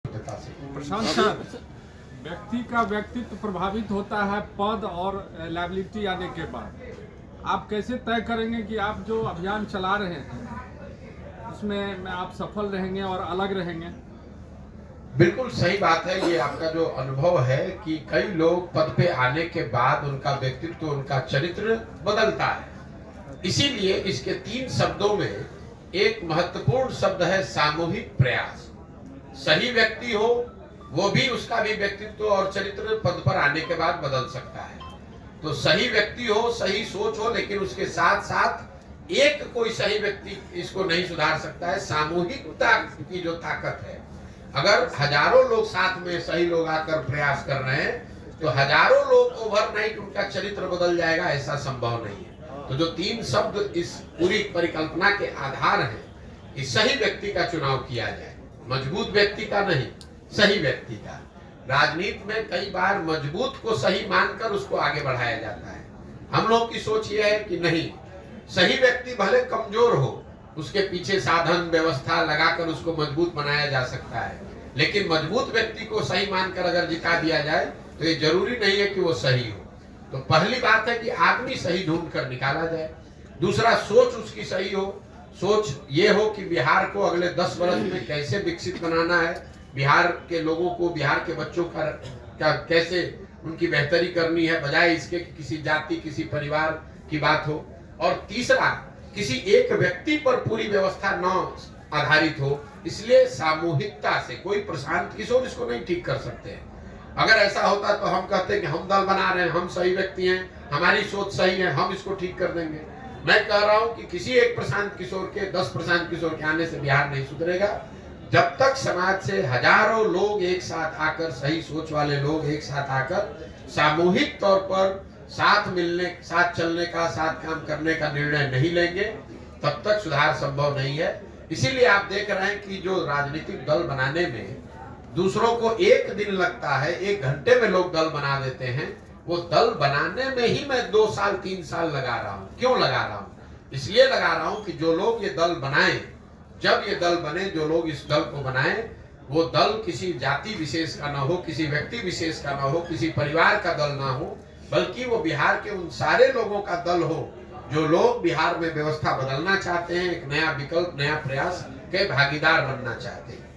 प्रशांत sir, व्यक्ति का व्यक्तित्व प्रभावित होता है पद और लायबिलिटी आने के बाद। आप कैसे तय करेंगे कि आप जो अभियान चला रहे हैं उसमें आप सफल रहेंगे और अलग रहेंगे? बिल्कुल सही बात है। ये आपका जो अनुभव है कि कई लोग पद पे आने के बाद उनका व्यक्तित्व, उनका चरित्र बदलता है। इसीलिए इसके 3 शब्दों में एक महत्वपूर्ण शब्द है सामूहिक प्रयास। सही व्यक्ति हो वो भी, उसका भी व्यक्तित्व और चरित्र पद पर आने के बाद बदल सकता है। तो सही व्यक्ति हो, सही सोच हो, लेकिन उसके साथ साथ एक कोई सही व्यक्ति इसको नहीं सुधार सकता है। सामूहिकता की जो ताकत है, अगर हजारों लोग साथ में सही लोग आकर प्रयास कर रहे हैं तो हजारों लोग ओवरनाइट उनका चरित्र बदल जाएगा, ऐसा संभव नहीं है। तो जो 3 शब्द इस पूरी परिकल्पना के आधार हैं कि सही व्यक्ति का चुनाव किया जाए, मजबूत व्यक्ति का नहीं, सही व्यक्ति का। राजनीति में कई बार मजबूत को सही मानकर उसको आगे बढ़ाया जाता है। हम लोग की सोच ये है कि नहीं, सही व्यक्ति भले कमजोर हो, उसके पीछे साधन व्यवस्था लगाकर उसको मजबूत बनाया जा सकता है, लेकिन मजबूत व्यक्ति को सही मानकर अगर जिता दिया जाए तो ये जरूरी नहीं है कि वो सही हो। तो पहली बात है कि आदमी सही ढूंढ कर निकाला जाए। दूसरा, सोच उसकी सही हो। सोच ये हो कि बिहार को अगले 10 वर्ष में कैसे विकसित बनाना है, बिहार के लोगों को, बिहार के बच्चों का कैसे उनकी बेहतरी करनी है, बजाय इसके कि किसी जाति, किसी परिवार की बात हो। और तीसरा, किसी एक व्यक्ति पर पूरी व्यवस्था न आधारित हो। इसलिए सामूहिकता से, कोई प्रशांत किशोर इसको नहीं ठीक कर सकते हैं। अगर ऐसा होता तो हम कहते हैं कि हम दल बना रहे हैं, हम सही व्यक्ति हैं, हमारी सोच सही है, हम इसको ठीक कर देंगे। मैं कह रहा हूं कि किसी एक प्रशांत किशोर के, 10 प्रशांत किशोर के आने से बिहार नहीं सुधरेगा। जब तक समाज से हजारों लोग एक साथ आकर, सही सोच वाले लोग एक साथ आकर सामूहिक तौर पर साथ मिलने, साथ चलने का, साथ काम करने का निर्णय नहीं लेंगे, तब तक सुधार संभव नहीं है। इसीलिए आप देख रहे हैं कि जो राजनीतिक दल बनाने में दूसरों को 1 दिन लगता है, 1 घंटे में लोग दल बना देते हैं। वो दल बनाने में ही मैं 2 साल 3 साल लगा रहा हूँ। क्यों लगा रहा हूँ? इसलिए लगा रहा हूँ कि जो लोग ये दल बनाए, जब ये दल बने, जो लोग इस दल को बनाए, वो दल किसी जाति विशेष का ना हो, किसी व्यक्ति विशेष का ना हो, किसी परिवार का दल ना हो, बल्कि वो बिहार के उन सारे लोगों का दल हो जो लोग बिहार में व्यवस्था बदलना चाहते हैं, एक नया विकल्प, नया प्रयास के भागीदार बनना चाहते हैं।